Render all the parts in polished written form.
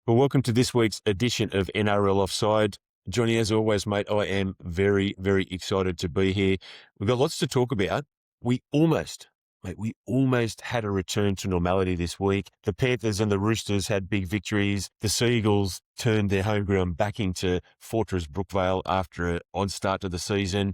Well, welcome to this week's edition of NRL Offside. Johnny, as always, mate, I am very, very excited to be here. We've got lots to talk about. We almost had a return to normality this week. The Panthers and the Roosters had big victories. The Seagulls turned their home ground back into Fortress Brookvale after an odd start to the season.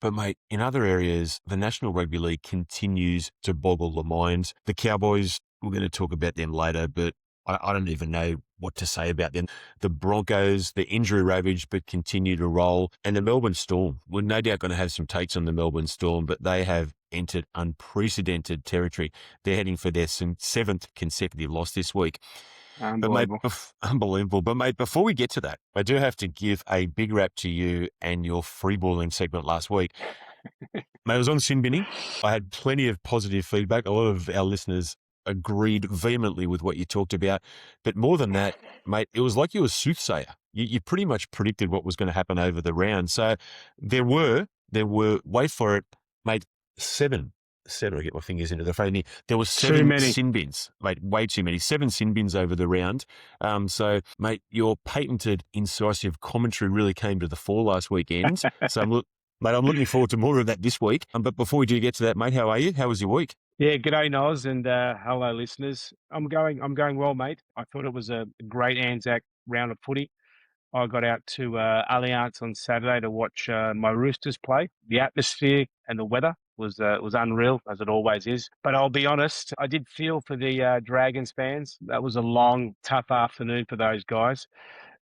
But, mate, in other areas, the National Rugby League continues to boggle the mind. The Cowboys, we're going to talk about them later, but I don't even know what to say about them. The Broncos, the injury ravaged, but continue to roll. And the Melbourne Storm, we're no doubt going to have some takes on the Melbourne Storm, but they have entered unprecedented territory. They're heading for their seventh consecutive loss this week. Unbelievable. Unbelievable. But, mate, before we get to that, I do have to give a big rap to you and your freeballing segment last week. Mate, I was on sin binning. I had plenty of positive feedback. A lot of our listeners agreed vehemently with what you talked about. But more than that, mate, it was like you were a soothsayer. You pretty much predicted what was going to happen over the round. So there were, wait for it, mate, seven, I get my fingers into the frame here. There were seven sin bins, mate, way too many. 7 sin bins over the round. So, mate, your patented incisive commentary really came to the fore last weekend. So, mate, I'm looking forward to more of that this week. But before we do get to that, mate, how are you? How was your week? Yeah, g'day Noz, and hello listeners. I'm going well, mate. I thought it was a great Anzac round of footy. I got out to Allianz on Saturday to watch my Roosters play. The atmosphere and the weather was unreal, as it always is. But I'll be honest, I did feel for the Dragons fans. That was a long, tough afternoon for those guys.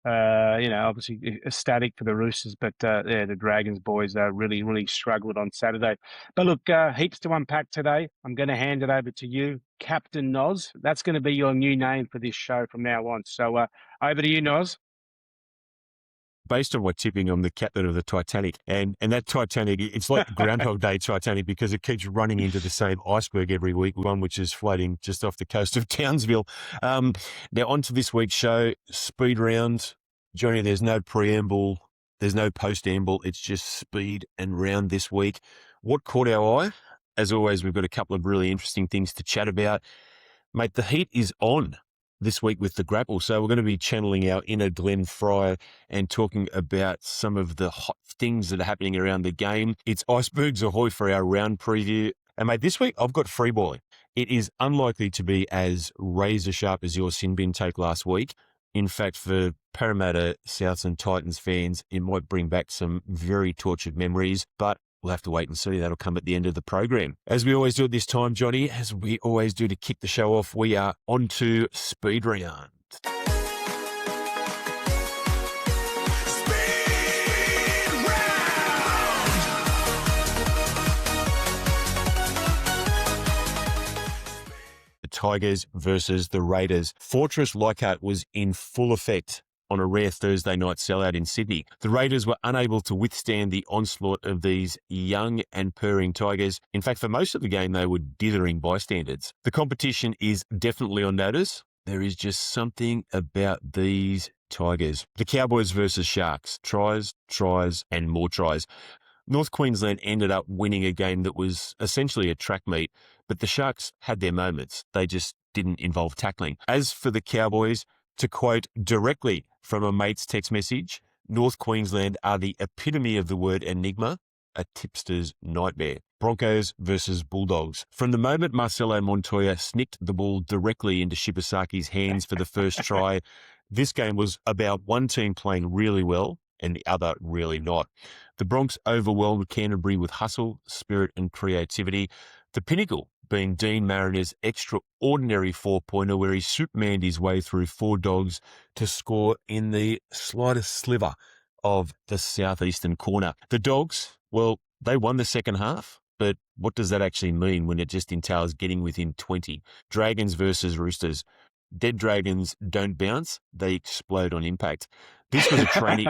Obviously ecstatic for the Roosters, but the Dragons boys really struggled on Saturday. But look, heaps to unpack today. I'm going to hand it over to you, Captain Noz. That's going to be your new name for this show from now on. So over to you, Noz. Based on my tipping, I'm the captain of the Titanic. And that Titanic, it's like Groundhog Day Titanic because it keeps running into the same iceberg every week, one which is floating just off the coast of Townsville. Now, on to this week's show, speed round. Johnny, there's no preamble, there's no post-amble. It's just speed and round this week. What caught our eye? As always, we've got a couple of really interesting things to chat about. Mate, the heat is on this week with the grapple. So we're going to be channeling our inner Glenn Fry and talking about some of the hot things that are happening around the game. It's icebergs ahoy for our round preview. And mate, this week I've got freeballing. It is unlikely to be as razor sharp as your sin bin take last week. In fact, for Parramatta, Souths and Titans fans, it might bring back some very tortured memories, but we'll have to wait and see. That'll come at the end of the program. As we always do at this time, Johnny, as we always do to kick the show off, we are on to Speed Round. Tigers versus the Raiders. Fortress Leichhardt was in full effect on a rare Thursday night sellout in Sydney. The Raiders were unable to withstand the onslaught of these young and purring Tigers. In fact, for most of the game, they were dithering bystanders. The competition is definitely on notice. There is just something about these Tigers. The Cowboys versus Sharks. Tries, and more tries. North Queensland ended up winning a game that was essentially a track meet, but the Sharks had their moments. They just didn't involve tackling. As for the Cowboys, to quote directly from a mate's text message, North Queensland are the epitome of the word enigma, a tipster's nightmare. Broncos versus Bulldogs. From the moment Marcelo Montoya snicked the ball directly into Shibasaki's hands for the first try, this game was about one team playing really well and the other really not. The Bronx overwhelmed Canterbury with hustle, spirit and creativity. The pinnacle being Dean Mariner's extraordinary 4-pointer where he supermaned his way through 4 dogs to score in the slightest sliver of the southeastern corner. The Dogs, well, they won the second half, but what does that actually mean when it just entails getting within 20? Dragons versus Roosters. Dead dragons don't bounce, they explode on impact. This was a training...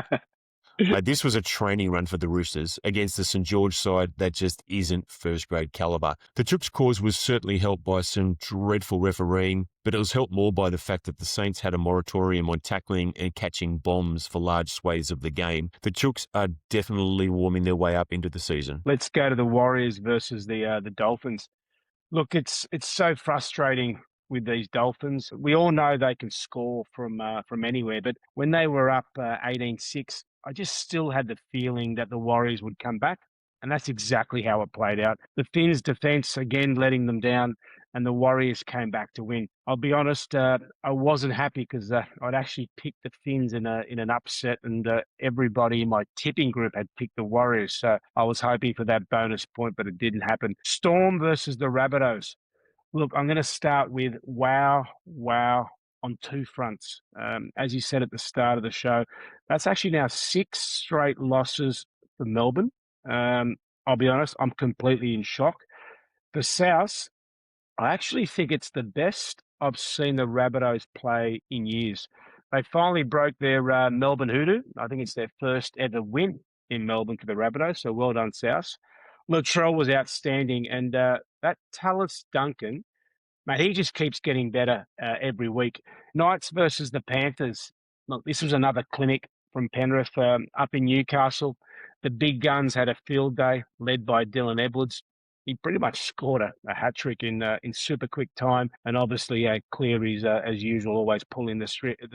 This was a training run for the Roosters against the St. George side that just isn't first-grade calibre. The Chooks' cause was certainly helped by some dreadful refereeing, but it was helped more by the fact that the Saints had a moratorium on tackling and catching bombs for large swathes of the game. The Chooks are definitely warming their way up into the season. Let's go to the Warriors versus the Dolphins. Look, it's so frustrating with these Dolphins. We all know they can score from anywhere, but when they were up 18-6, I just still had the feeling that the Warriors would come back, and that's exactly how it played out. The Finns' defense again letting them down, and the Warriors came back to win. I'll be honest, I wasn't happy because I'd actually picked the Finns in an upset, and everybody in my tipping group had picked the Warriors. So I was hoping for that bonus point, but it didn't happen. Storm versus the Rabbitohs. Look, I'm going to start with wow on two fronts. As you said at the start of the show, that's actually now 6 straight losses for Melbourne. I'll be honest, I'm completely in shock. For South, I actually think it's the best I've seen the Rabbitohs play in years. They finally broke their Melbourne hoodoo. I think it's their first ever win in Melbourne for the Rabbitohs, so well done, South. Latrell was outstanding, and that Tallis Duncan, mate, he just keeps getting better every week. Knights versus the Panthers. Look, this was another clinic from Penrith up in Newcastle. The big guns had a field day led by Dylan Edwards. He pretty much scored a hat trick in super quick time, and obviously Cleary's as usual always pulling the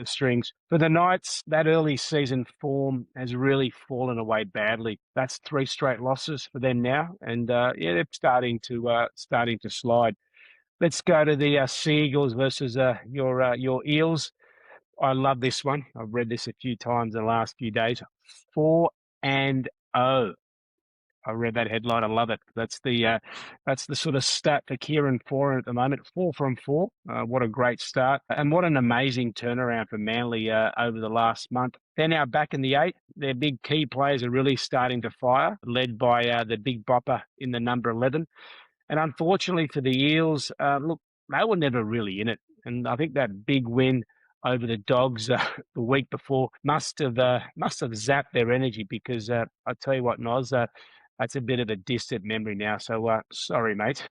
strings. For the Knights, that early season form has really fallen away badly. That's 3 straight losses for them now, and they're starting to slide. Let's go to the Sea Eagles versus your Eels. I love this one. I've read this a few times in the last few days. 4-0. I read that headline. I love it. That's the sort of stat for Kieran Foran at the moment. 4 from 4. What a great start, and what an amazing turnaround for Manly over the last month. They're now back in the 8. Their big key players are really starting to fire, led by the big bopper in the number 11. And unfortunately for the Eels, look, they were never really in it. And I think that big win over the Dogs the week before must have zapped their energy, because I tell you what, Noz, that's a bit of a distant memory now. So sorry, mate.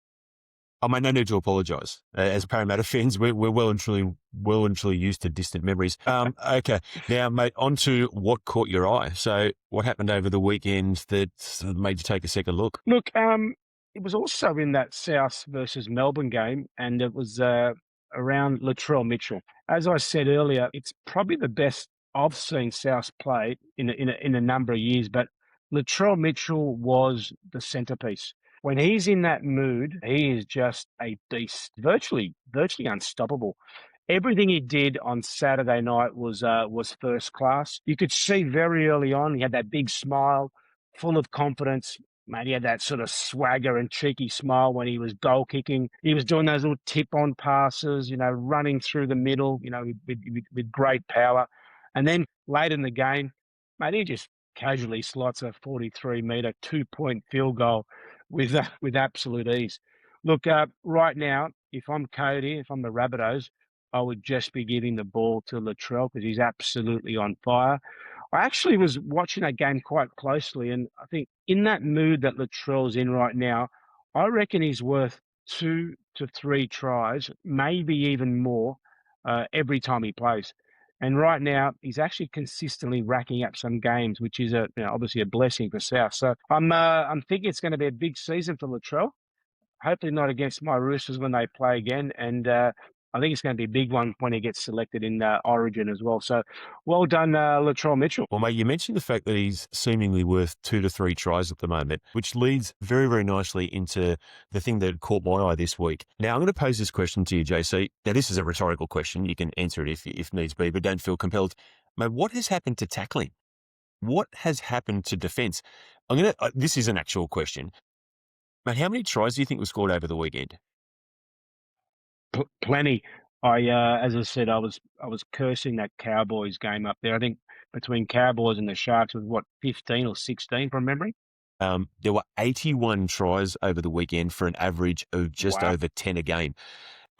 I mean, no need to apologise. As Parramatta fans, we're well and truly used to distant memories. Okay, now, mate, on to what caught your eye. So, what happened over the weekend that made you take a second look? Look, it was also in that South versus Melbourne game, and it was around Latrell Mitchell. As I said earlier, it's probably the best I've seen South play in a number of years, but Latrell Mitchell was the centerpiece. When he's in that mood, he is just a beast, virtually unstoppable. Everything he did on Saturday night was first class. You could see very early on he had that big smile, full of confidence. Mate, he had that sort of swagger and cheeky smile when he was goal kicking. He was doing those little tip-on passes, running through the middle, with great power. And then late in the game, mate, he just casually slots a 43-metre 2-point field goal with absolute ease. Look, right now, if I'm Cody, if I'm the Rabbitohs, I would just be giving the ball to Latrell, because he's absolutely on fire. I actually was watching that game quite closely, and I think in that mood that Latrell's in right now, I reckon he's worth 2 to 3 tries, maybe even more, every time he plays. And right now, he's actually consistently racking up some games, which is obviously a blessing for South. So I'm thinking it's going to be a big season for Latrell. Hopefully not against my Roosters when they play again, and I think it's going to be a big one when he gets selected in Origin as well. So well done, Latrell Mitchell. Well, mate, you mentioned the fact that he's seemingly worth 2 to 3 tries at the moment, which leads very, very nicely into the thing that caught my eye this week. Now, I'm going to pose this question to you, JC. Now, this is a rhetorical question. You can answer it if needs be, but don't feel compelled. Mate, what has happened to tackling? What has happened to defence? This is an actual question. Mate, how many tries do you think were scored over the weekend? Plenty. As I said, I was cursing that Cowboys game up there. I think between Cowboys and the Sharks was 15 or 16 from memory. There were 81 tries over the weekend for an average of just over 10 a game.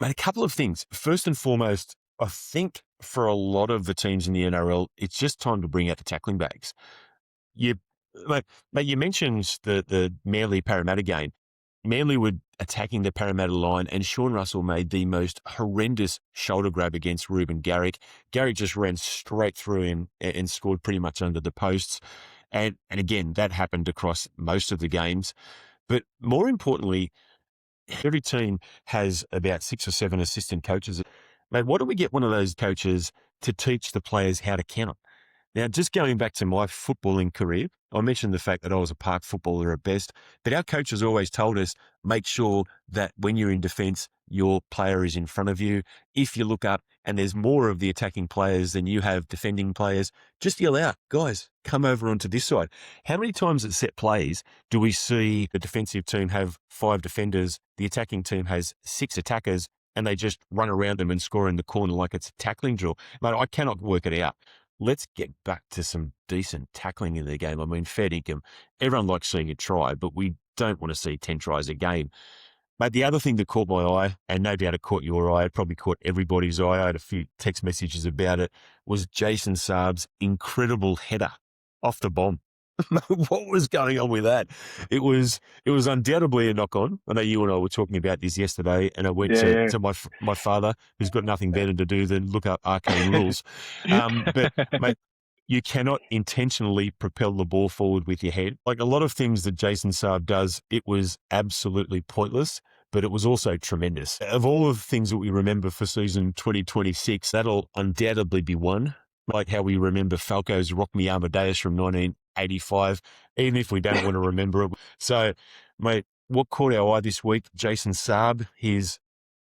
Mate, a couple of things. First and foremost, I think for a lot of the teams in the NRL, it's just time to bring out the tackling bags. Mate, you mentioned the Manly Parramatta game. Manly were attacking the Parramatta line, and Sean Russell made the most horrendous shoulder grab against Ruben Garrick. Garrick just ran straight through him and scored pretty much under the posts. And again, that happened across most of the games. But more importantly, Every team has about 6 or 7 assistant coaches. Mate, why don't we get one of those coaches to teach the players how to counter? Now, just going back to my footballing career, I mentioned the fact that I was a park footballer at best, but our coaches always told us, make sure that when you're in defence, your player is in front of you. If you look up and there's more of the attacking players than you have defending players, just yell out, guys, come over onto this side. How many times at set plays do we see the defensive team have 5 defenders, the attacking team has 6 attackers, and they just run around them and score in the corner like it's a tackling drill? Mate, I cannot work it out. Let's get back to some decent tackling in the game. I mean, fair income. Everyone likes seeing a try, but we don't want to see 10 tries a game. But the other thing that caught my eye, and no doubt it caught your eye, it probably caught everybody's eye, I had a few text messages about it, was Jason Saab's incredible header off the bomb. What was going on with that? It was undoubtedly a knock on. I know you and I were talking about this yesterday, and I went Yeah, to my father, who's got nothing better to do than look up arcane rules. But mate, you cannot intentionally propel the ball forward with your head. Like a lot of things that Jason Saab does, it was absolutely pointless, but it was also tremendous. Of all of the things that we remember for season 2026, that'll undoubtedly be one. Like how we remember Falco's Rock Me Amadeus from 1985, even if we don't want to remember it. So, mate, what caught our eye this week? Jason Saab, his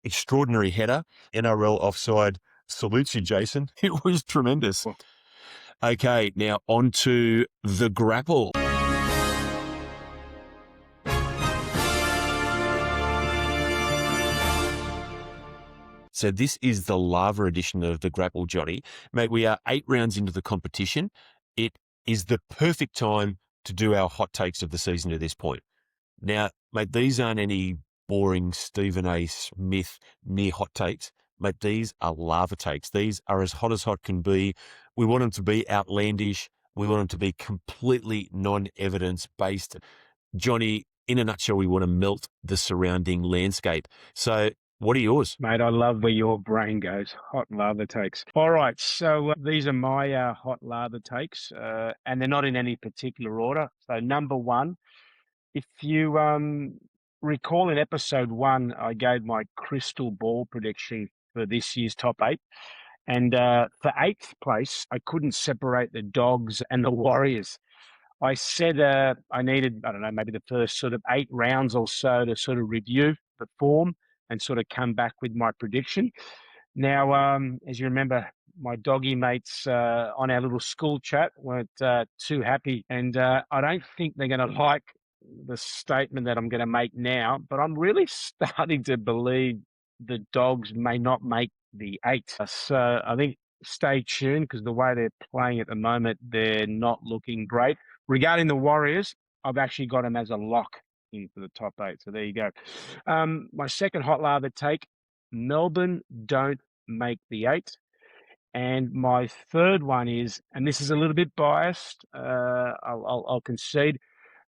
extraordinary header, NRL offside. Salutes you, Jason. It was tremendous. well, Okay, now on to the grapple. So this is the lava edition of the grapple, Johnny. Mate, we are 8 rounds into the competition. It is the perfect time to do our hot takes of the season to this point. Now, mate, these aren't any boring Stephen A. Smith near hot takes. Mate, these are lava takes. These are as hot can be. We want them to be outlandish. We want them to be completely non-evidence based. Johnny, in a nutshell, we want to melt the surrounding landscape. So what are yours? mate, I love where your brain goes. Hot lava takes. All right, so these are my hot lava takes, and they're not in any particular order. So number one, if you recall in episode 1, I gave my crystal ball prediction for this year's top 8. And for 8th place, I couldn't separate the Dogs and the Warriors. I said I needed, I don't know, maybe the first sort of 8 rounds or so to sort of review the form and sort of come back with my prediction. Now, as you remember, my doggy mates on our little school chat weren't too happy, and I don't think they're going to like the statement that I'm going to make now, but I'm really starting to believe the Dogs may not make the 8. So I think stay tuned because the way they're playing at the moment, they're not looking great. Regarding the Warriors, I've actually got them as a lock in for the top 8. So there you go. My second hot lava take, Melbourne don't make the 8. And my third one is, and this is a little bit biased, I'll concede,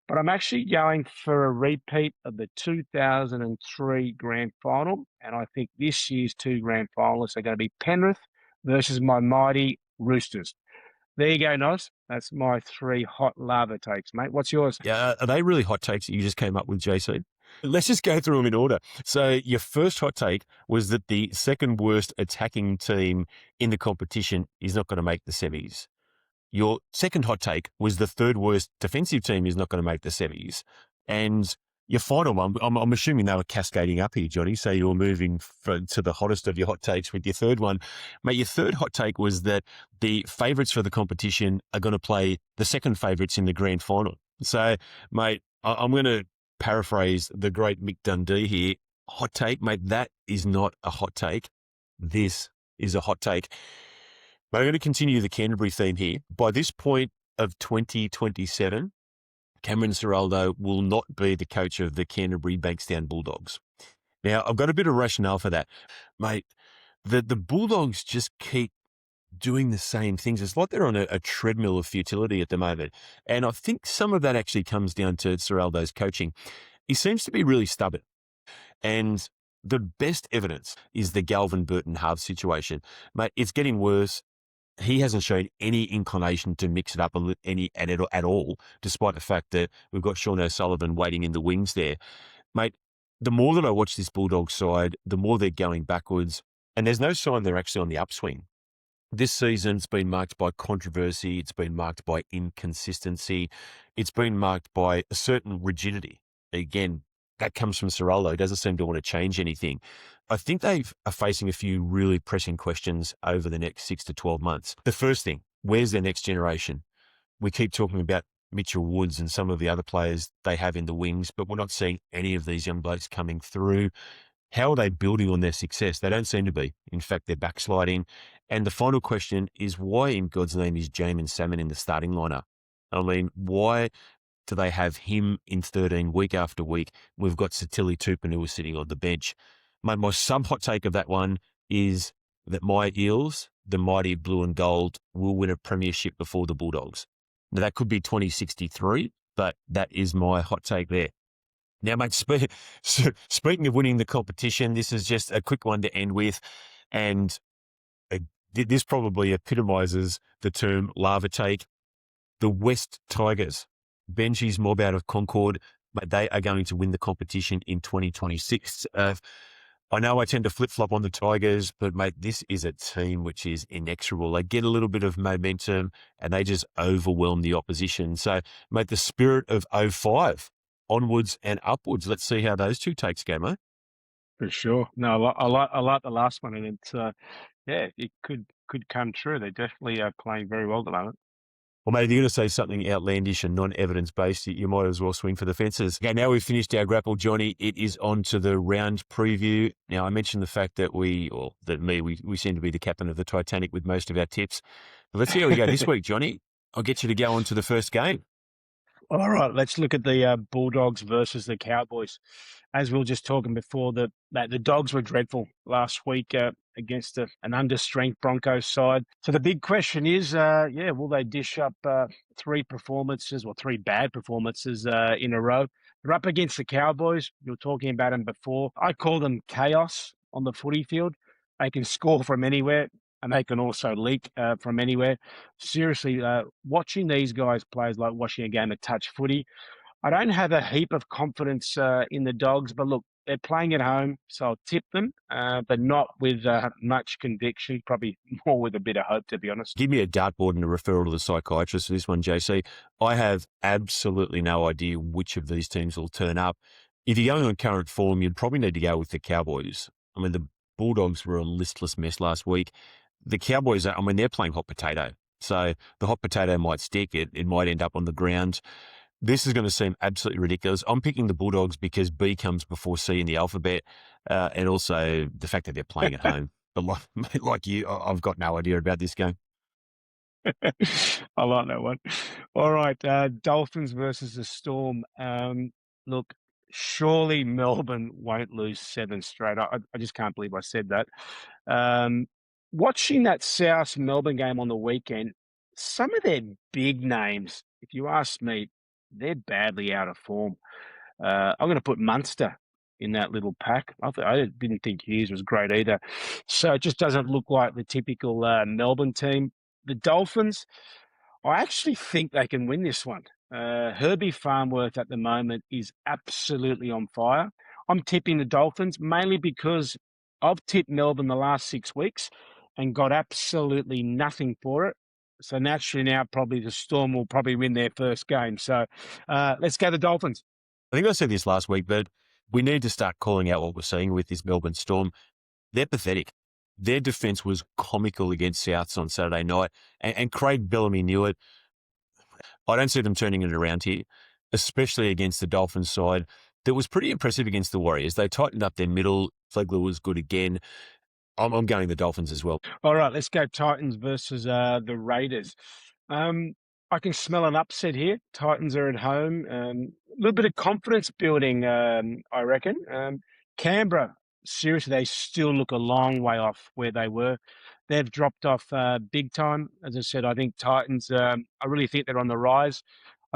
but I'm actually going for a repeat of the 2003 grand final. And I think this year's 2 grand finalists are going to be Penrith versus my mighty Roosters. There you go, Noz. That's my 3 hot lava takes, mate. What's yours? Yeah, are they really hot takes that you just came up with, JC? Let's just go through them in order. So your first hot take was that the second worst attacking team in the competition is not going to make the semis. Your second hot take was the third worst defensive team is not going to make the semis. And your final one, I'm assuming they were cascading up here, Johnny. So you're moving to the hottest of your hot takes with your third one. Mate, your third hot take was that the favourites for the competition are going to play the second favourites in the grand final. So, mate, I'm going to paraphrase the great Mick Dundee here. Hot take, mate, that is not a hot take. This is a hot take. But I'm going to continue the Canterbury theme here. By this point of 2027, Cameron Ciraldo will not be the coach of the Canterbury Bankstown Bulldogs. Now, I've got a bit of rationale for that. Mate, the Bulldogs just keep doing the same things. It's like they're on a treadmill of futility at the moment. And I think some of that actually comes down to Ciraldo's coaching. He seems to be really stubborn. And the best evidence is the Galvin Burton halves situation. Mate, it's getting worse. He hasn't shown any inclination to mix it up at all, despite the fact that we've got Sean O'Sullivan waiting in the wings there. Mate, The more that I watch this Bulldog side, the more they're going backwards, and there's no sign they're actually on the upswing. This season's been marked by controversy. It's been marked by inconsistency. It's been marked by a certain rigidity. Again, that comes from Cirolo. He doesn't seem to want to change anything. I think they are facing a few really pressing questions over the next 6 to 12 months. The first thing, where's their next generation? We keep talking about Mitchell Woods and some of the other players they have in the wings, but we're not seeing any of these young blokes coming through. How are they building on their success? They don't seem to be. In fact, they're backsliding. And the final question is, why in God's name is Jamin Salmon in the starting lineup? I mean, why do they have him in 13 week after week? We've got Satili Tupanua sitting on the bench. My sub hot take of that one is that my Eels, the mighty blue and gold, will win a premiership before the Bulldogs. Now, that could be 2063, but that is my hot take there. Now, mate, speaking of winning the competition, this is just a quick one to end with. And this probably epitomizes the term lava take. The West Tigers, Benji's mob out of Concord, but they are going to win the competition in 2026. I know I tend to flip-flop on the Tigers, but, mate, this is a team which is inexorable. They get a little bit of momentum and they just overwhelm the opposition. So, mate, the spirit of '05, onwards and upwards. Let's see how those two takes go, mate. For sure. No, I like the last one, and it's yeah, it could come true. They definitely are playing very well at the moment. Well, mate, if you're going to say something outlandish and non-evidence-based, you might as well swing for the fences. Okay, now we've finished our grapple, Johnny. It is on to the round preview. Now, I mentioned the fact that we seem to be the captain of the Titanic with most of our tips. But let's see how we go this week, Johnny. I'll get you to go on to the first game. All right, let's look at the Bulldogs versus the Cowboys. As we were just talking before, the Dogs were dreadful last week against an understrength Broncos side. So the big question is, will they dish up three bad performances in a row? They're up against the Cowboys. You were talking about them before. I call them chaos on the footy field. They can score from anywhere, and they can also leak from anywhere. Seriously, watching these guys play is like watching a game of touch footy. I don't have a heap of confidence in the Dogs, but look, they're playing at home, so I'll tip them, but not with much conviction, probably more with a bit of hope, to be honest. Give me a dartboard and a referral to the psychiatrist for this one, JC. I have absolutely no idea which of these teams will turn up. If you're going on current form, you'd probably need to go with the Cowboys. I mean, the Bulldogs were a listless mess last week. The Cowboys, they're playing hot potato. So the hot potato might stick. It might end up on the ground. This is going to seem absolutely ridiculous. I'm picking the Bulldogs because B comes before C in the alphabet, and also the fact that they're playing at home. But like you, I've got no idea about this game. I like that one. All right, Dolphins versus the Storm. Look, surely Melbourne won't lose 7 straight. I just can't believe I said that. Watching that South Melbourne game on the weekend, some of their big names, if you ask me, they're badly out of form. I'm going to put Munster in that little pack. I didn't think Hughes was great either. So it just doesn't look like the typical Melbourne team. The Dolphins, I actually think they can win this one. Herbie Farnworth at the moment is absolutely on fire. I'm tipping the Dolphins mainly because I've tipped Melbourne the last 6 weeks and got absolutely nothing for it. So naturally now probably the Storm will probably win their first game. So let's go the Dolphins. I think I said this last week, but we need to start calling out what we're seeing with this Melbourne Storm. They're pathetic. Their defence was comical against Souths on Saturday night, and Craig Bellamy knew it. I don't see them turning it around here, especially against the Dolphins side. That was pretty impressive against the Warriors. They tightened up their middle. Flegler was good again. I'm going the Dolphins as well. All right, let's go Titans versus the Raiders. I can smell an upset here. Titans are at home. A little bit of confidence building, I reckon. Canberra, seriously, they still look a long way off where they were. They've dropped off big time. As I said, I think Titans, I really think they're on the rise.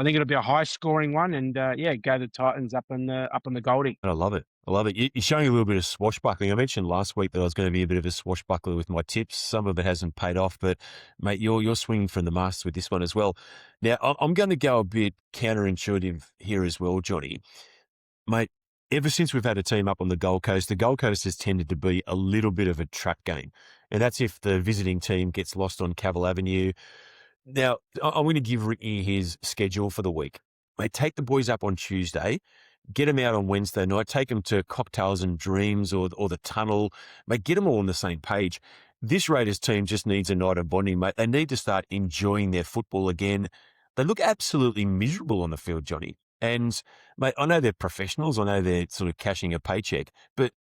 I think it'll be a high-scoring one, and go the Titans up on the Goldie. I love it. I love it. You're showing a little bit of swashbuckling. I mentioned last week that I was going to be a bit of a swashbuckler with my tips. Some of it hasn't paid off, but mate, you're swinging from the mast with this one as well. Now, I'm going to go a bit counterintuitive here as well, Johnny. Mate, Ever since we've had a team up on the Gold Coast has tended to be a little bit of a trap game. And that's if the visiting team gets lost on Cavill Avenue. Now, I'm going to give Ricky his schedule for the week. They take the boys up on Tuesday, get them out on Wednesday night, take them to Cocktails and Dreams or the Tunnel, mate, get them all on the same page. This Raiders team just needs a night of bonding, mate. They need to start enjoying their football again. They look absolutely miserable on the field, Johnny. And, mate, I know they're professionals. I know they're sort of cashing a paycheck. But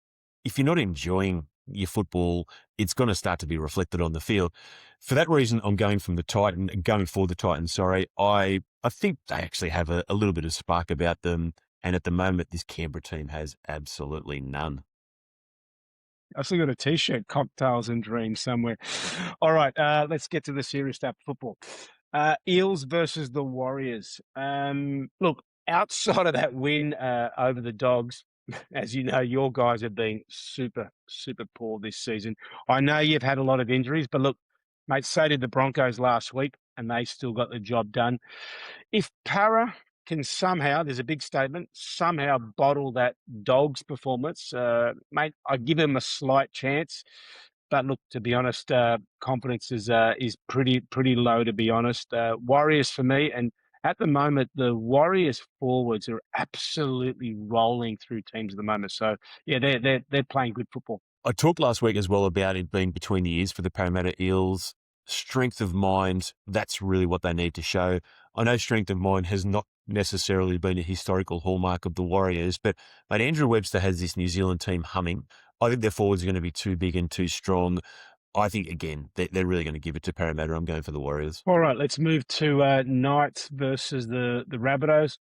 if you're not enjoying your football, it's going to start to be reflected on the field. For that reason, I'm going for the Titans, sorry. I think they actually have a little bit of spark about them. And at the moment, this Canberra team has absolutely none. I've still got a T-shirt, Cocktails and Dreams somewhere. All right, let's get to the serious stuff, football. Eels versus the Warriors. Look, outside of that win over the Dogs, as you know, your guys have been super, super poor this season. I know you've had a lot of injuries, but look, mate, so did the Broncos last week, and they still got the job done. If Para can somehow, there's a big statement, somehow bottle that Dogs performance, mate, I give him a slight chance. But look, to be honest, confidence is pretty low, to be honest. Warriors for me, and at the moment, the Warriors forwards are absolutely rolling through teams at the moment. So yeah, they're playing good football. I talked last week as well about it being between the ears for the Parramatta Eels. Strength of mind, that's really what they need to show. I know strength of mind has not necessarily been a historical hallmark of the Warriors, but mate, Andrew Webster has this New Zealand team humming. I think their forwards are going to be too big and too strong. I think, again, they're really going to give it to Parramatta. I'm going for the Warriors. All right, let's move to Knights versus the Rabbitohs.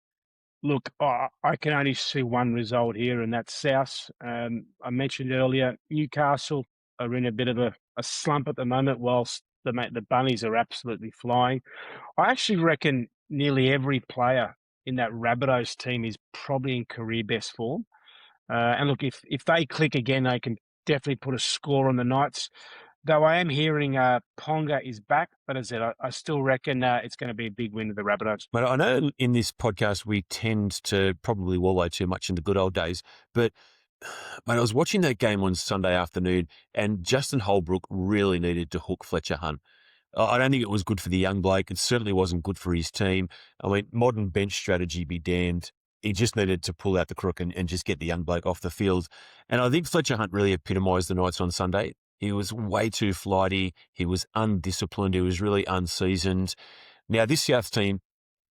Look, I can only see one result here, and that's South. I mentioned earlier, Newcastle are in a bit of a slump at the moment, whilst the Bunnies are absolutely flying. I actually reckon nearly every player in that Rabbitohs team is probably in career best form. And look, if they click again, they can definitely put a score on the Knights. Though I am hearing Ponga is back, but as I said, I still reckon it's going to be a big win of the Rabbitohs. But I know in this podcast we tend to probably wallow too much in the good old days, but mate, I was watching that game on Sunday afternoon, and Justin Holbrook really needed to hook Fletcher Hunt. I don't think it was good for the young bloke. It certainly wasn't good for his team. I mean, modern bench strategy be damned. He just needed to pull out the crook and just get the young bloke off the field. And I think Fletcher Hunt really epitomised the Knights on Sunday. He was way too flighty. He was undisciplined. He was really unseasoned. Now, this South team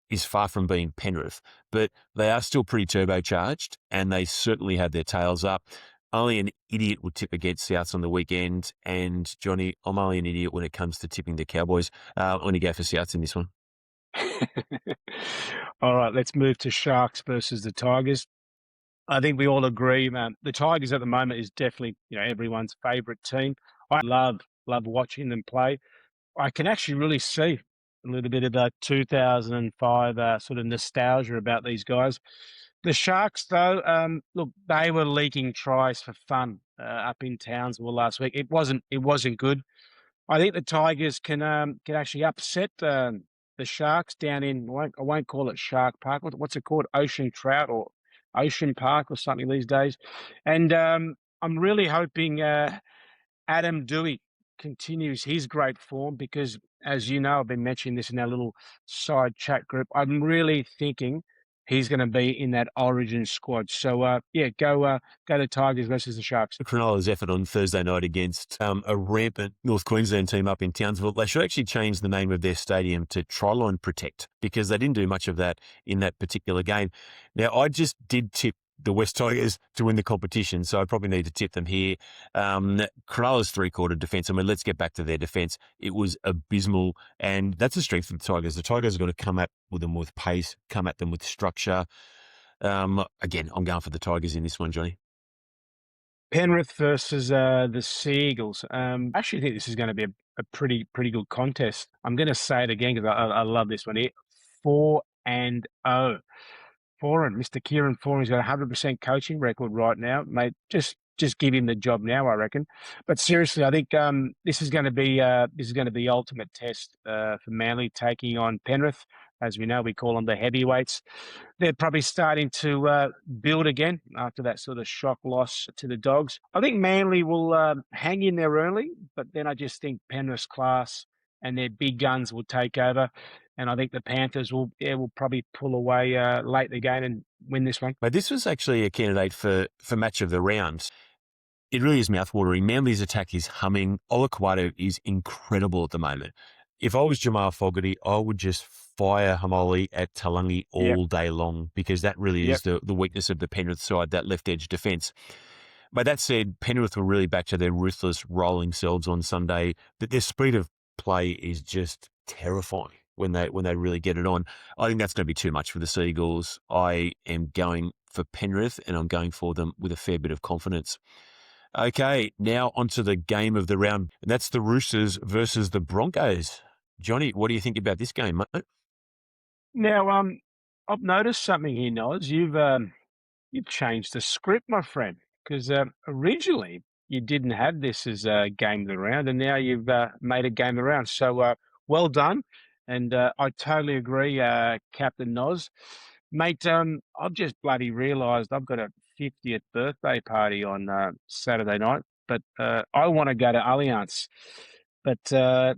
is far from being Penrith, but they are still pretty turbocharged, and they certainly had their tails up. Only an idiot would tip against Souths on the weekend, and Johnny, I'm only an idiot when it comes to tipping the Cowboys. I'm going to go for Souths in this one. All right, let's move to Sharks versus the Tigers. I think we all agree, man. The Tigers at the moment is definitely, everyone's favourite team. I love watching them play. I can actually really see a little bit of a 2005 sort of nostalgia about these guys. The Sharks, though, look, they were leaking tries for fun up in Townsville last week. It wasn't good. I think the Tigers can actually upset the Sharks down in, I won't call it Shark Park. What's it called? Ocean Trout or Ocean Park or something these days. And I'm really hoping Adam Dewey continues his great form because, as you know, I've been mentioning this in our little side chat group. I'm really thinking he's going to be in that Origin squad. So, go to Tigers versus the Sharks. Cronulla's effort on Thursday night against a rampant North Queensland team up in Townsville. They should actually change the name of their stadium to Tryline Protect because they didn't do much of that in that particular game. Now, I just did tip the West Tigers to win the competition, so I probably need to tip them here. Cronulla's three-quarter defence, I mean, let's get back to their defence. It was abysmal, and that's the strength of the Tigers. The Tigers are going to come at them with pace, come at them with structure. Again, I'm going for the Tigers in this one, Johnny. Penrith versus the Seagulls. I actually think this is going to be a pretty good contest. I'm going to say it again because I love this one here. 4-0. Foran, Mr. Kieran Foran's got a 100% coaching record right now, mate. Just give him the job now, I reckon. But seriously, I think this is going to be the ultimate test for Manly taking on Penrith. as we know, we call them the heavyweights. They're probably starting to build again after that sort of shock loss to the Dogs. I think Manly will hang in there early, but then I just think Penrith's class and their big guns will take over. And I think the Panthers will probably pull away late in the game and win this one. But this was actually a candidate for match of the round. It really is mouthwatering. Manly's attack is humming. Olaquato is incredible at the moment. If I was Jamal Fogarty, I would just fire Hamoli at Talangi all day long, because that really is the weakness of the Penrith side, that left edge defence. But that said, Penrith were really back to their ruthless rolling selves on Sunday. That their speed of play is just terrifying when they really get it on. I think that's going to be too much for the Seagulls. I am going for Penrith, and I'm going for them with a fair bit of confidence. Okay, now onto the game of the round, and that's the Roosters versus the Broncos. Johnny, what do you think about this game, mate? Now, I've noticed something here, Noz. You've changed the script, my friend, because originally you didn't have this as a game of the round, and now you've made a game of the round. So well done, and I totally agree, Captain Noz. Mate, I've just bloody realised I've got a 50th birthday party on Saturday night, but I want to go to Allianz. But,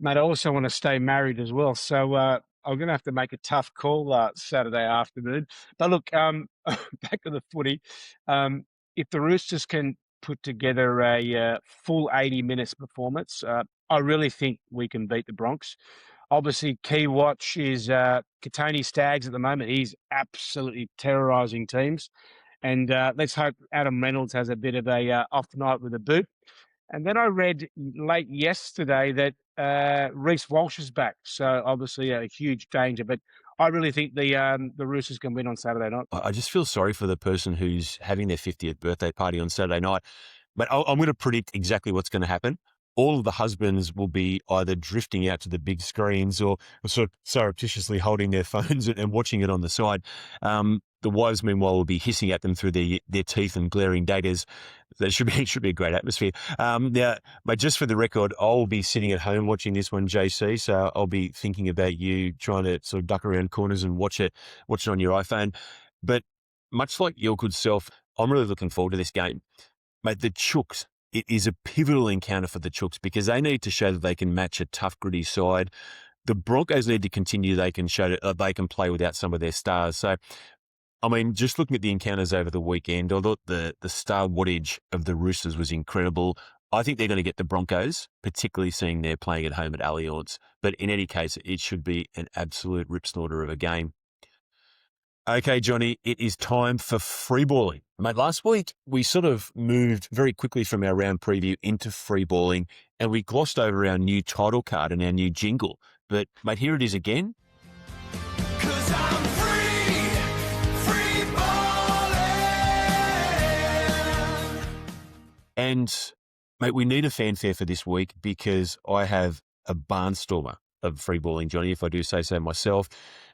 mate, I also want to stay married as well. So I'm going to have to make a tough call Saturday afternoon. But look, back to the footy. If the Roosters can put together a full 80 minutes performance, I really think we can beat the Bronx. Obviously, key watch is Katoni Staggs at the moment. He's absolutely terrorising teams. And let's hope Adam Reynolds has a bit of a off night with a boot. And then I read late yesterday that Reece Walsh is back. So obviously a huge danger. But I really think the Roosters can win on Saturday night. I just feel sorry for the person who's having their 50th birthday party on Saturday night. But I'm going to predict exactly what's going to happen. All of the husbands will be either drifting out to the big screens or sort of surreptitiously holding their phones and watching it on the side. The wives, meanwhile, will be hissing at them through their teeth and glaring daggers. That should be a great atmosphere. Now, but just for the record, I'll be sitting at home watching this one, JC. So I'll be thinking about you trying to sort of duck around corners and watch it on your iPhone. But much like your good self, I'm really looking forward to this game. Mate, the Chooks, it is a pivotal encounter for the Chooks because they need to show that they can match a tough, gritty side. The Broncos need to continue they can show that they can play without some of their stars. So, I mean, just looking at the encounters over the weekend, I thought the star wattage of the Roosters was incredible. I think they're going to get the Broncos, particularly seeing they're playing at home at Allianz. But in any case, it should be an absolute rip snorter of a game. Okay, Johnny, it is time for freeballing. Mate, last week we sort of moved very quickly from our round preview into freeballing, and we glossed over our new title card and our new jingle. But, mate, here it is again. 'Cause I'm free balling. And, mate, we need a fanfare for this week because I have a barnstormer of freeballing, Johnny, if I do say so myself.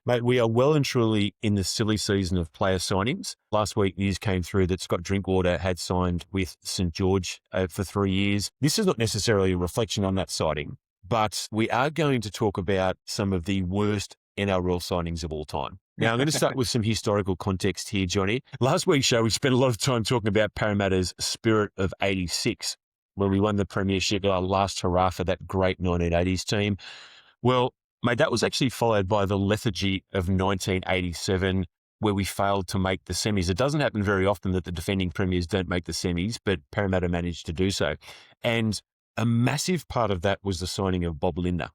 Mate, we are well and truly in the silly season of player signings. Last week, news came through that Scott Drinkwater had signed with St. George for 3 years. This is not necessarily a reflection on that signing, but we are going to talk about some of the worst NRL signings of all time. Now, I'm going to start with some historical context here, Johnny. Last week's show, we spent a lot of time talking about Parramatta's Spirit of 86, when we won the premiership, our last hurrah for that great 1980s team. Well, mate, that was actually followed by the lethargy of 1987, where we failed to make the semis. It doesn't happen very often that the defending premiers don't make the semis, but Parramatta managed to do so. And a massive part of that was the signing of Bob Lindner.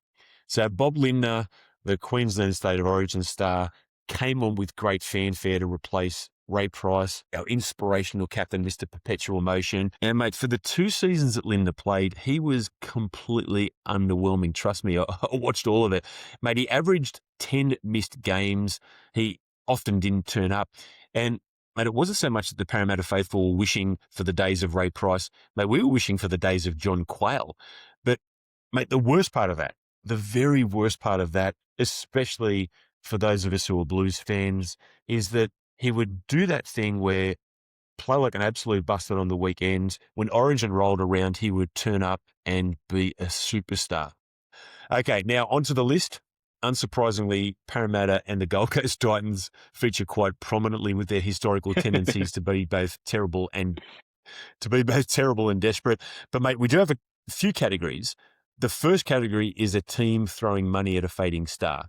So Bob Lindner, the Queensland State of Origin star, came on with great fanfare to replace Ray Price, our inspirational captain, Mr. Perpetual Motion. And, mate, for the 2 seasons that Lindner played, he was completely underwhelming. Trust me, I watched all of it. Mate, he averaged 10 missed games. He often didn't turn up. And, mate, it wasn't so much that the Parramatta faithful were wishing for the days of Ray Price. Mate, we were wishing for the days of John Quayle. But, mate, the worst part of that, the very worst part of that, especially for those of us who are Blues fans, is that he would do that thing where play like an absolute bastard on the weekend. When Origin rolled around, he would turn up and be a superstar. Okay, now onto the list. unsurprisingly, Parramatta and the Gold Coast Titans feature quite prominently with their historical tendencies to be both terrible and desperate. But mate, we do have a few categories. The first category is a team throwing money at a fading star.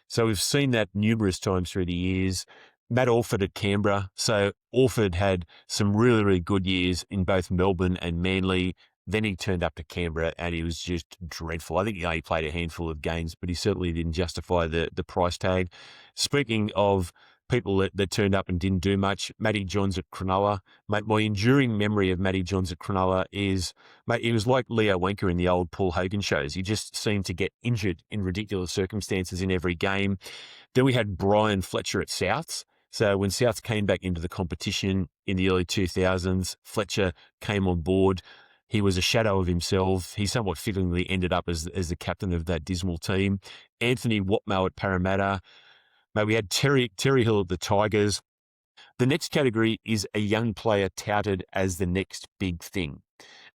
So we've seen that numerous times through the years. Matt Orford at Canberra. So Orford had some really, really good years in both Melbourne and Manly. Then he turned up to Canberra and he was just dreadful. I think he only played a handful of games, but he certainly didn't justify the price tag. Speaking of people that turned up and didn't do much, Matty Johns at Cronulla. Mate, my enduring memory of Matty Johns at Cronulla is, mate, he was like Leo Wenker in the old Paul Hogan shows. He just seemed to get injured in ridiculous circumstances in every game. Then we had Brian Fletcher at Souths. So when Souths came back into the competition in the early 2000s, Fletcher came on board. He was a shadow of himself. He somewhat fittingly ended up as the captain of that dismal team. Anthony Watmow at Parramatta. Mate, we had Terry Hill at the Tigers. The next category is a young player touted as the next big thing.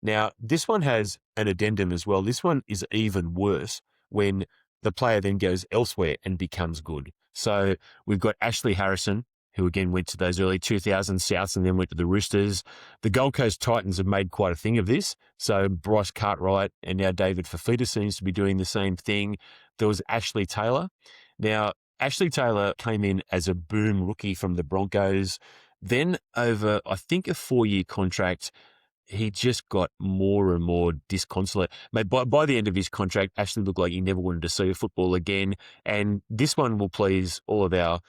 Now, this one has an addendum as well. This one is even worse when the player then goes elsewhere and becomes good. So we've got Ashley Harrison, who again went to those early 2000s Souths and then went to the Roosters. The Gold Coast Titans have made quite a thing of this. So Bryce Cartwright and now David Fafita seems to be doing the same thing. There was Ashley Taylor. Now, Ashley Taylor came in as a boom rookie from the Broncos. Then over, I think, a 4-year contract, he just got more and more disconsolate. Mate, by the end of his contract, Ashley looked like he never wanted to see a football again. And this one will please all of our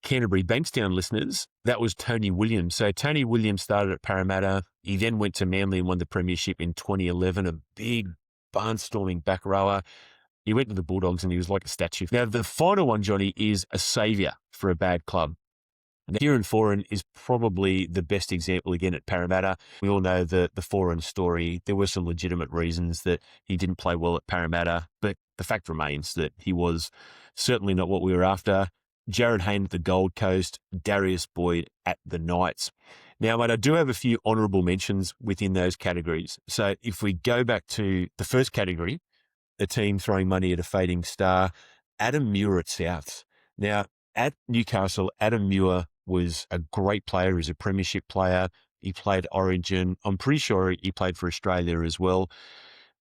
Canterbury Bankstown listeners. That was Tony Williams. So Tony Williams started at Parramatta. He then went to Manly and won the premiership in 2011, a big barnstorming back rower. He went to the Bulldogs and he was like a statue. Now, the final one, Johnny, is a saviour for a bad club. Now, Kieran Foran is probably the best example again at Parramatta. We all know the Foran story. There were some legitimate reasons that he didn't play well at Parramatta, but the fact remains that he was certainly not what we were after. Jared Hayne at the Gold Coast, Darius Boyd at the Knights. Now, mate, I do have a few honourable mentions within those categories. So if we go back to the first category, a team throwing money at a fading star, Adam Muir at Souths. Now, at Newcastle, Adam Muir was a great player. He was a premiership player. He played Origin. I'm pretty sure he played for Australia as well.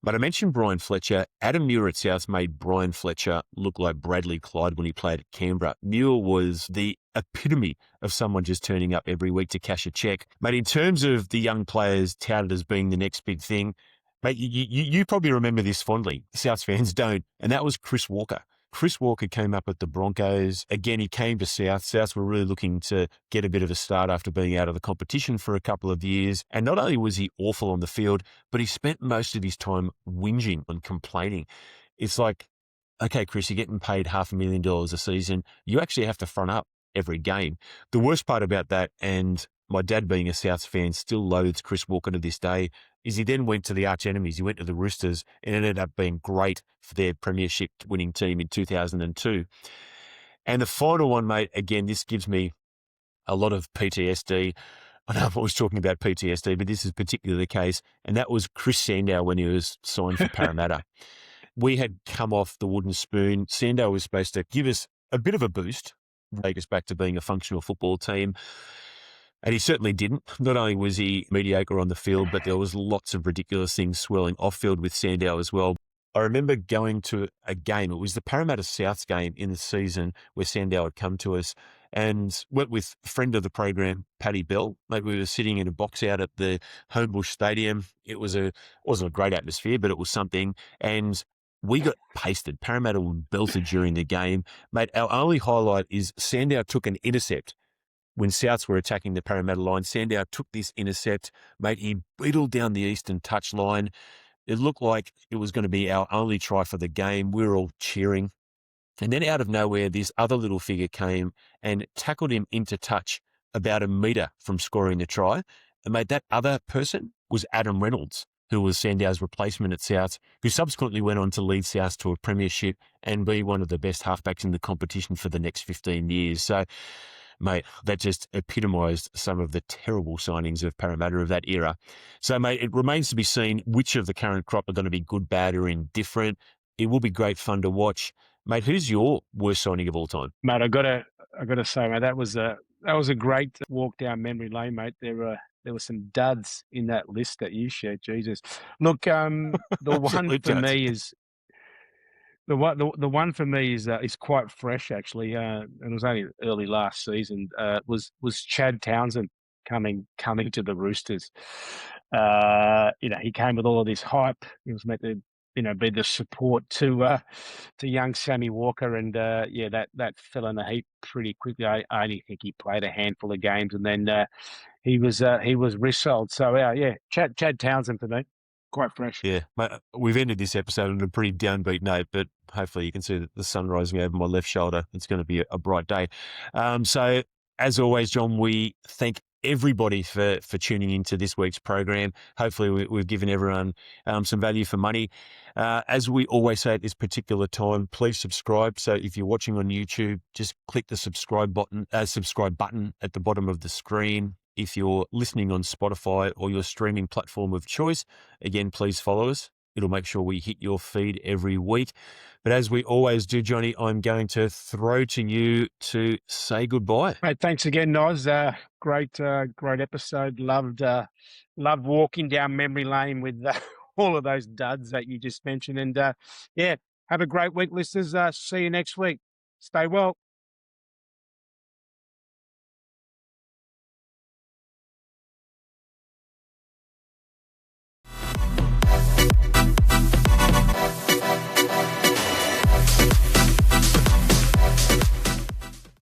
But I mentioned Brian Fletcher. Adam Muir at Souths made Brian Fletcher look like Bradley Clyde when he played at Canberra. Muir was the epitome of someone just turning up every week to cash a cheque. But in terms of the young players touted as being the next big thing, mate, you probably remember this fondly. Souths fans don't. And that was Chris Walker. Chris Walker came up at the Broncos. Again, he came to South. Souths were really looking to get a bit of a start after being out of the competition for a couple of years. And not only was he awful on the field, but he spent most of his time whinging and complaining. It's like, okay, Chris, you're getting paid $500,000 a season. You actually have to front up every game. The worst part about that, and my dad being a Souths fan still loathes Chris Walker to this day, is he then went to the arch enemies. He went to the Roosters and ended up being great for their premiership winning team in 2002. And the final one, mate, again, this gives me a lot of PTSD. I know I'm always talking about PTSD, but this is particularly the case. And that was Chris Sandow when he was signed for Parramatta. We had come off the wooden spoon. Sandow was supposed to give us a bit of a boost, take us back to being a functional football team. And he certainly didn't. Not only was he mediocre on the field, but there was lots of ridiculous things swirling off field with Sandow as well. I remember going to a game. It was the Parramatta Souths game in the season where Sandow had come to us and went with a friend of the program, Paddy Bell. Like we were sitting in a box out at the Homebush Stadium. It wasn't a great atmosphere, but it was something. And we got pasted. Parramatta were belted during the game. Mate, our only highlight is Sandow took an intercept. When Souths were attacking the Parramatta line, Sandow took this intercept. Mate, he beetled down the eastern touch line. It looked like it was going to be our only try for the game. We were all cheering. And then out of nowhere, this other little figure came and tackled him into touch about a metre from scoring the try. And mate, that other person was Adam Reynolds, who was Sandow's replacement at Souths, who subsequently went on to lead Souths to a premiership and be one of the best halfbacks in the competition for the next 15 years. So, mate, that just epitomised some of the terrible signings of Parramatta of that era. So, mate, it remains to be seen which of the current crop are going to be good, bad or indifferent. It will be great fun to watch. Mate, who's your worst signing of all time? Mate, I gotta say, mate, that was a great walk down memory lane, mate. There were some duds in that list that you shared. Jesus, look, the one Absolute for duds. me is the one for me is quite fresh actually. It was only early last season. Was Chad Townsend coming to the Roosters? He came with all of this hype. He was meant to be the support to young Sammy Walker, and that fell in the heap pretty quickly. I only think he played a handful of games, and then he was resold. So Chad Townsend for me, quite fresh. Yeah, mate, we've ended this episode on a pretty downbeat note, but hopefully you can see the sun rising over my left shoulder. It's going to be a bright day. So, as always, John, we thank everybody for tuning into this week's program. Hopefully we've given everyone some value for money. As we always say at this particular time, please subscribe. So if you're watching on YouTube, just click the subscribe button at the bottom of the screen. If you're listening on Spotify or your streaming platform of choice, again, please follow us. It'll make sure we hit your feed every week. But as we always do, Johnny, I'm going to throw to you to say goodbye. Mate, thanks again, Noz. Great episode. Loved walking down memory lane with all of those duds that you just mentioned. And have a great week, listeners. See you next week. Stay well.